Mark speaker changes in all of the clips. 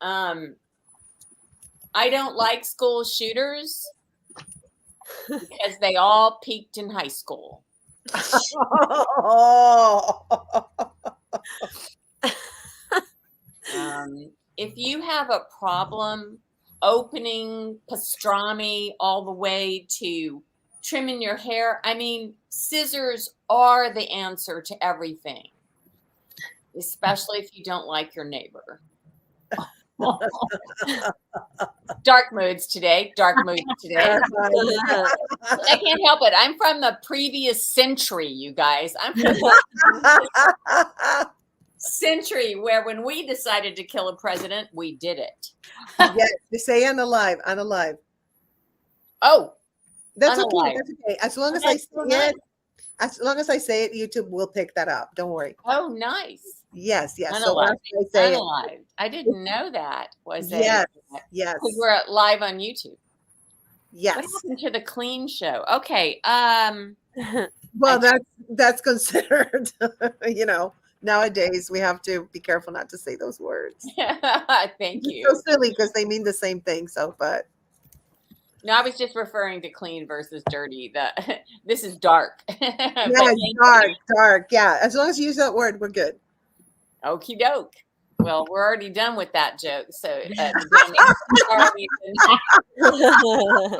Speaker 1: I don't like school shooters because they all peaked in high school. If you have a problem opening pastrami all the way to trimming your hair, I mean, scissors are the answer to everything, especially if you don't like your neighbor. Dark moods today. I can't help it. I'm from the previous century, you guys. I'm from the century where when we decided to kill a president, we did it.
Speaker 2: Yes, they say unalive.
Speaker 1: Oh,
Speaker 2: that's
Speaker 1: unalive.
Speaker 2: okay. That's okay. As long as I say it, as long as I say it, YouTube will pick that up. Don't worry.
Speaker 1: Oh, nice.
Speaker 2: Yes.
Speaker 1: Unalive. So unalive. I didn't know that was
Speaker 2: yes.
Speaker 1: Yes. We're live on YouTube.
Speaker 2: Yes.
Speaker 1: What happened to the clean show? Okay.
Speaker 2: Well, that's considered. Nowadays we have to be careful not to say those words.
Speaker 1: Thank you.
Speaker 2: It's so silly because they mean the same thing. So, but.
Speaker 1: No, I was just referring to clean versus dirty. This is dark.
Speaker 2: Yeah, dark. Yeah, as long as you use that word, we're good.
Speaker 1: Okie doke. Well, we're already done with that joke, so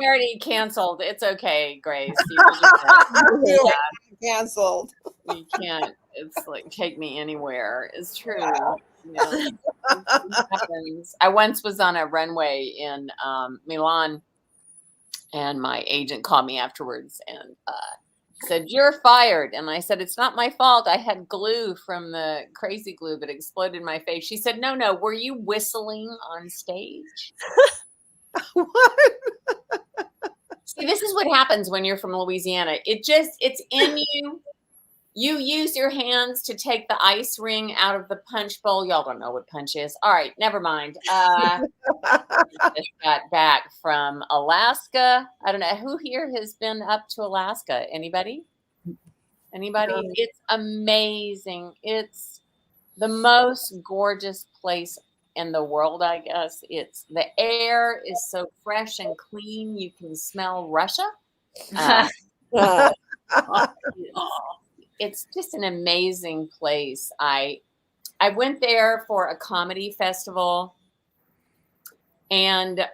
Speaker 1: already canceled. It's okay, Grace.
Speaker 2: Canceled.
Speaker 1: You can't. It's like take me anywhere. It's true. It happens. I once was on a runway in Milan. And my agent called me afterwards and said, "You're fired." And I said, "It's not my fault. I had glue from the crazy glue that exploded in my face." She said, No, were you whistling on stage?
Speaker 2: What?
Speaker 1: See, this is what happens when you're from Louisiana. It's in you. You use your hands to take the ice ring out of the punch bowl. Y'all don't know what punch is. All right, never mind. I just got back from Alaska. I don't know who here has been up to Alaska. Anybody? It's amazing. It's the most gorgeous place in the world, I guess. The air is so fresh and clean. You can smell Russia. It's just an amazing place. I went there for a comedy festival, and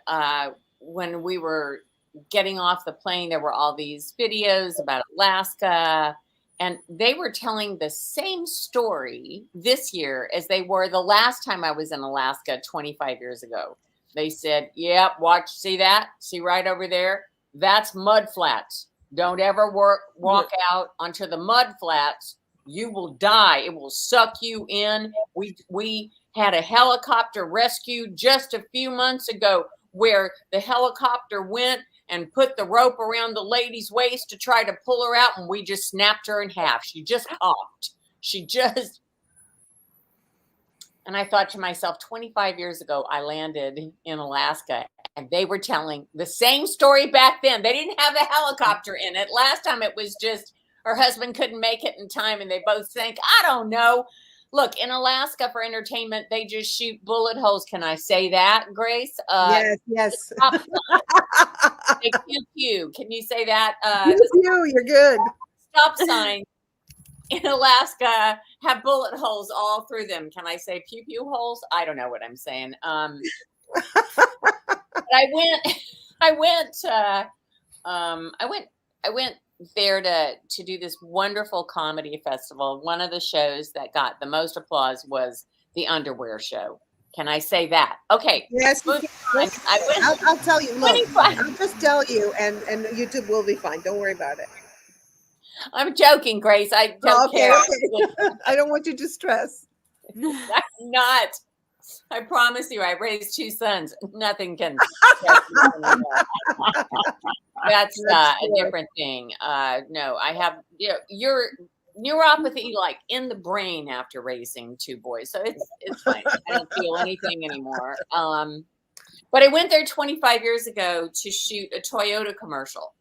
Speaker 1: when we were getting off the plane, there were all these videos about Alaska, and they were telling the same story this year as they were the last time I was in Alaska 25 years ago. They said, "Yep, see that? See right over there? That's mud flats. Don't ever walk out onto the mud flats. You will die. It will suck you in." We had a helicopter rescue just a few months ago where the helicopter went and put the rope around the lady's waist to try to pull her out, and we just snapped her in half. She just popped. And I thought to myself, 25 years ago, I landed in Alaska, and they were telling the same story back then. They didn't have the helicopter in it. Last time it was just her husband couldn't make it in time, and they both sank. I don't know. Look, in Alaska for entertainment, they just shoot bullet holes. Can I say that, Grace?
Speaker 2: Yes.
Speaker 1: They pew. Can you say that?
Speaker 2: You're good.
Speaker 1: Stop sign in Alaska have bullet holes all through them. Can I say pew holes? I don't know what I'm saying. But I went there to do this wonderful comedy festival. One of the shows that got the most applause was the underwear show. Can I say that? Okay.
Speaker 2: Yes. I'll tell you. Look, I'll just tell you, and YouTube will be fine. Don't worry about it.
Speaker 1: I'm joking, Grace. I don't care.
Speaker 2: Okay. I don't want you to stress.
Speaker 1: I'm not. I promise you, I raised 2 sons. Nothing can. That's a different thing. No, I have your neuropathy like in the brain after raising 2 boys, so it's fine. I don't feel anything anymore. But I went there 25 years ago to shoot a Toyota commercial.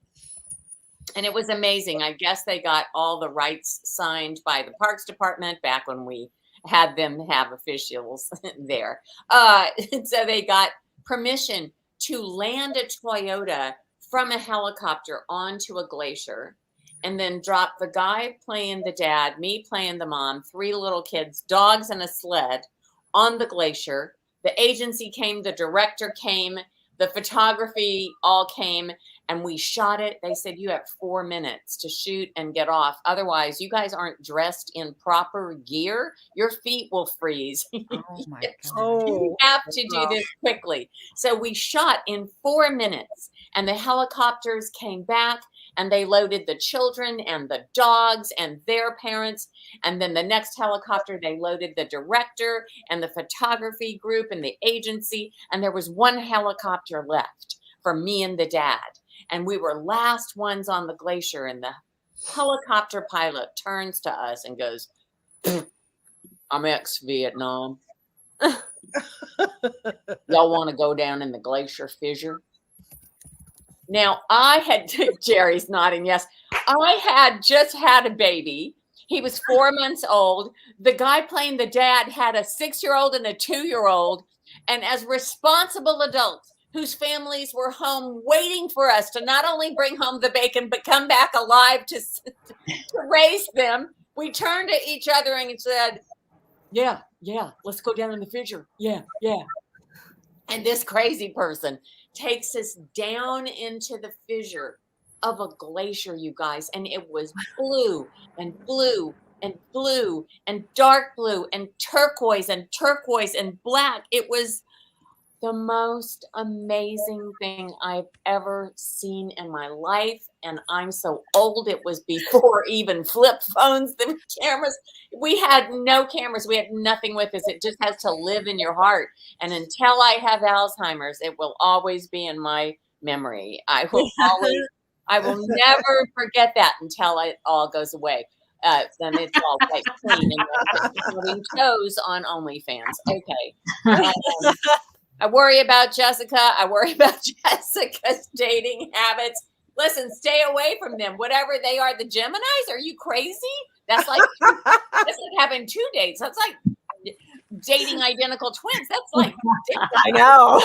Speaker 1: And it was amazing. I guess they got all the rights signed by the Parks Department back when we had them have officials there. So they got permission to land a Toyota from a helicopter onto a glacier, and then drop the guy playing the dad, me playing the mom, 3 little kids, dogs, and a sled on the glacier. The agency came, the director came, the photography all came, and we shot it. They said, you have 4 minutes to shoot and get off. Otherwise, you guys aren't dressed in proper gear. Your feet will freeze.
Speaker 3: Oh my God.
Speaker 1: You have to do this quickly. So we shot in 4 minutes, and the helicopters came back, and they loaded the children and the dogs and their parents. And then the next helicopter, they loaded the director and the photography group and the agency. And there was 1 helicopter left for me and the dad. And we were last ones on the glacier. And the helicopter pilot turns to us and goes, I'm ex-Vietnam. Y'all want to go down in the glacier fissure? Now, I had, Jerry's nodding, yes. I had just had a baby. He was 4 months old. The guy playing the dad had a 6-year-old and a 2-year-old. And as responsible adults whose families were home waiting for us to not only bring home the bacon, but come back alive to raise them, we turned to each other and said, yeah, let's go down in the fissure. Yeah. And this crazy person takes us down into the fissure of a glacier, you guys. And it was blue and blue and blue and dark blue and turquoise and black. It was the most amazing thing I've ever seen in my life. And I'm so old. It was before even flip phones, the cameras. We had no cameras. We had nothing with us. It just has to live in your heart. And until I have Alzheimer's, it will always be in my memory. I will never forget that until it all goes away. Then it's all like clean and having shows on OnlyFans. Okay. I worry about Jessica. I worry about Jessica's dating habits. Listen, stay away from them. Whatever they are, the Geminis, are you crazy? That's like having 2 dates. That's like dating identical twins. That's like
Speaker 3: I know.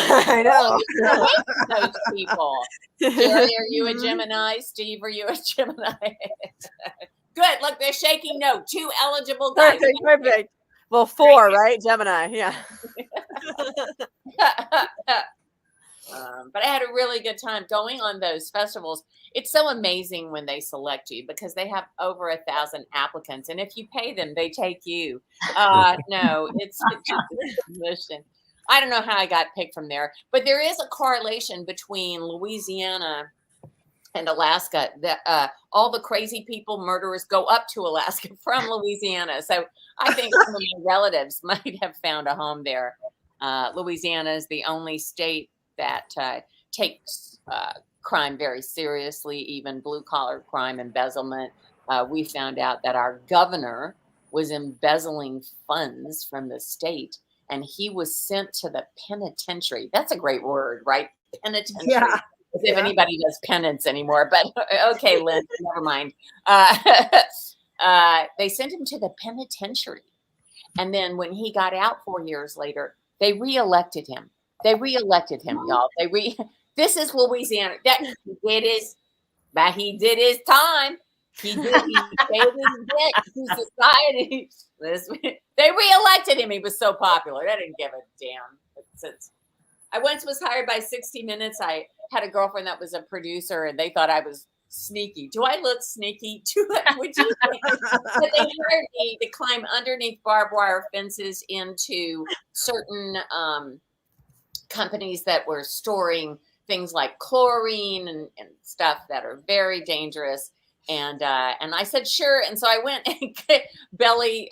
Speaker 1: Those people. Jerry, are you a Gemini? Steve, are you a Gemini? Good. Look, they're shaking no. 2 eligible guys.
Speaker 3: Perfect. Well, 4, right? Gemini, yeah.
Speaker 1: But I had a really good time going on those festivals. It's so amazing when they select you because they have over 1,000 applicants. And if you pay them, they take you. No, it's just a mission. I don't know how I got picked from there, but there is a correlation between Louisiana and Alaska. That all the crazy people, murderers, go up to Alaska from Louisiana. So I think some of my relatives might have found a home there. Louisiana is the only state that takes crime very seriously, even blue-collar crime, embezzlement. We found out that our governor was embezzling funds from the state, and he was sent to the penitentiary. That's a great word, right? Penitentiary.
Speaker 2: Yeah.
Speaker 1: As if anybody does penance anymore, but okay, Lynn, never mind. They sent him to the penitentiary. And then when he got out 4 years later, they reelected him. Y'all. This is Louisiana. He did his time. He paid his debt to society. They reelected him. He was so popular. I didn't give a damn. I once was hired by 60 Minutes. I had a girlfriend that was a producer, and they thought I was sneaky. Do I look sneaky? Would you? But they hired me to climb underneath barbed wire fences into certain companies that were storing things like chlorine and stuff that are very dangerous. And I said, sure. And so I went and bellied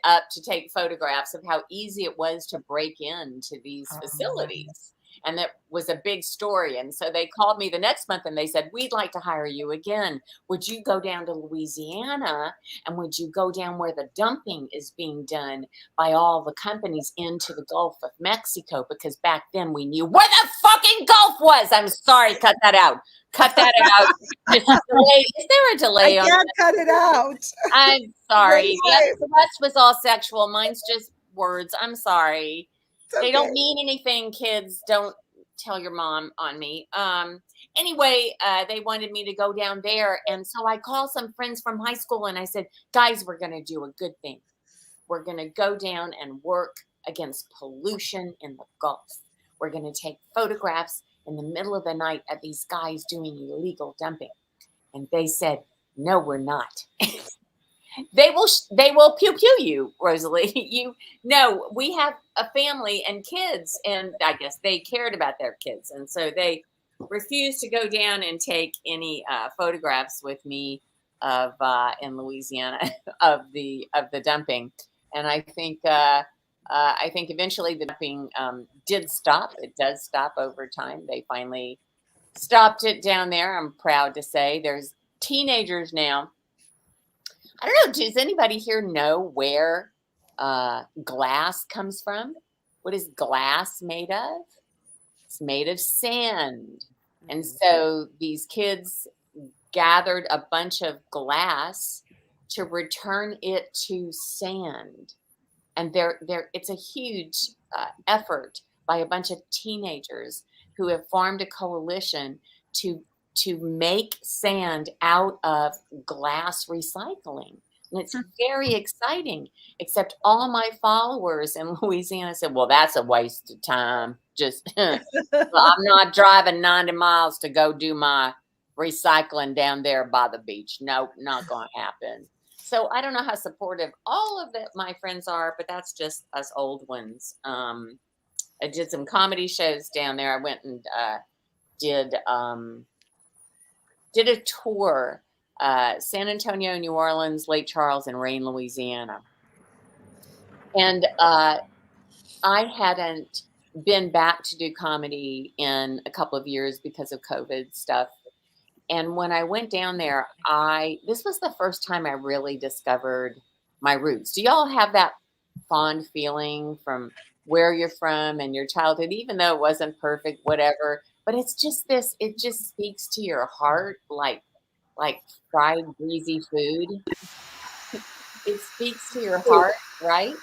Speaker 1: up to take photographs of how easy it was to break into these facilities. And that was a big story. And so they called me the next month and they said, we'd like to hire you again. Would you go down to Louisiana? And would you go down where the dumping is being done by all the companies into the Gulf of Mexico? Because back then we knew where the fucking Gulf was. I'm sorry, cut that out. cut that out. Just delay. Is there a delay
Speaker 2: I
Speaker 1: on
Speaker 2: can't cut it out.
Speaker 1: I'm sorry.
Speaker 2: Right.
Speaker 1: The rest was all sexual. Mine's just words. I'm sorry.
Speaker 2: It's
Speaker 1: They don't
Speaker 2: okay.
Speaker 1: mean anything, kids. Don't tell your mom on me. Anyway, they wanted me to go down there. And so I called some friends from high school and I said, guys, we're going to do a good thing. We're going to go down and work against pollution in the Gulf. We're going to take photographs in the middle of the night of these guys doing illegal dumping. And they said, no, we're not. They will pew pew you, Rosalee. You know, we have a family and kids, and I guess they cared about their kids, and so they refused to go down and take any photographs with me of in Louisiana of the dumping. And I think eventually the dumping did stop. It does stop over time. They finally stopped it down there. I'm proud to say there's teenagers now. I don't know. Does anybody here know where glass comes from? What is glass made of? It's made of sand. And so these kids gathered a bunch of glass to return it to sand. And it's a huge effort by a bunch of teenagers who have formed a coalition to make sand out of glass recycling. And it's very exciting, except all my followers in Louisiana said, well, that's a waste of time. Just, well, I'm not driving 90 miles to go do my recycling down there by the beach. Nope, not going to happen. So I don't know how supportive all of my friends are, but that's just us old ones. I did some comedy shows down there. I went and did a tour, San Antonio, New Orleans, Lake Charles, and Rayne, Louisiana. And I hadn't been back to do comedy in a couple of years because of COVID stuff. And when I went down there, this was the first time I really discovered my roots. Do y'all have that fond feeling from where you're from and your childhood, even though it wasn't perfect, whatever? But it's just this, it just speaks to your heart like fried, greasy food. It speaks to your heart, right?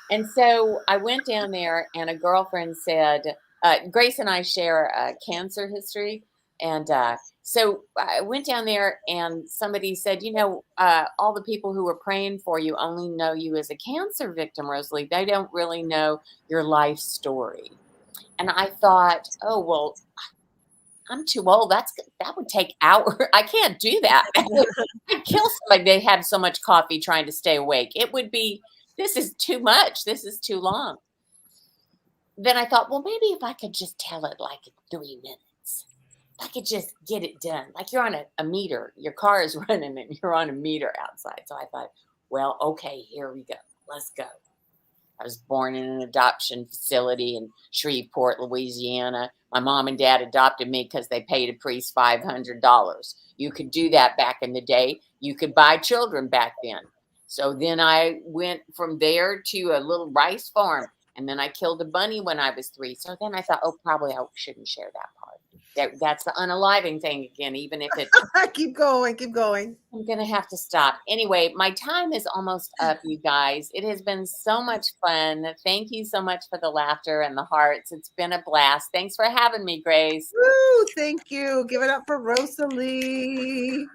Speaker 1: And so I went down there and a girlfriend said, Grace and I share a cancer history. And so I went down there and somebody said, you know, all the people who were praying for you only know you as a cancer victim, Rosalee. They don't really know your life story. And I thought, oh, well, I'm too old. That would take hours. I can't do that. I'd kill somebody. They had so much coffee trying to stay awake. It would be, this is too much. This is too long. Then I thought, well, maybe if I could just tell it like in 3 minutes, if I could just get it done. Like you're on a meter, your car is running and you're on a meter outside. So I thought, well, okay, here we go. Let's go. I was born in an adoption facility in Shreveport, Louisiana. My mom and dad adopted me because they paid a priest $500. You could do that back in the day. You could buy children back then. So then I went from there to a little rice farm. And then I killed a bunny when I was 3. So then I thought, oh, probably I shouldn't share that part. That's the unaliving thing again, even if it...
Speaker 2: Keep going, keep going.
Speaker 1: I'm going to have to stop. Anyway, my time is almost up, you guys. It has been so much fun. Thank you so much for the laughter and the hearts. It's been a blast. Thanks for having me, Grace.
Speaker 2: Woo, thank you. Give it up for Rosalee.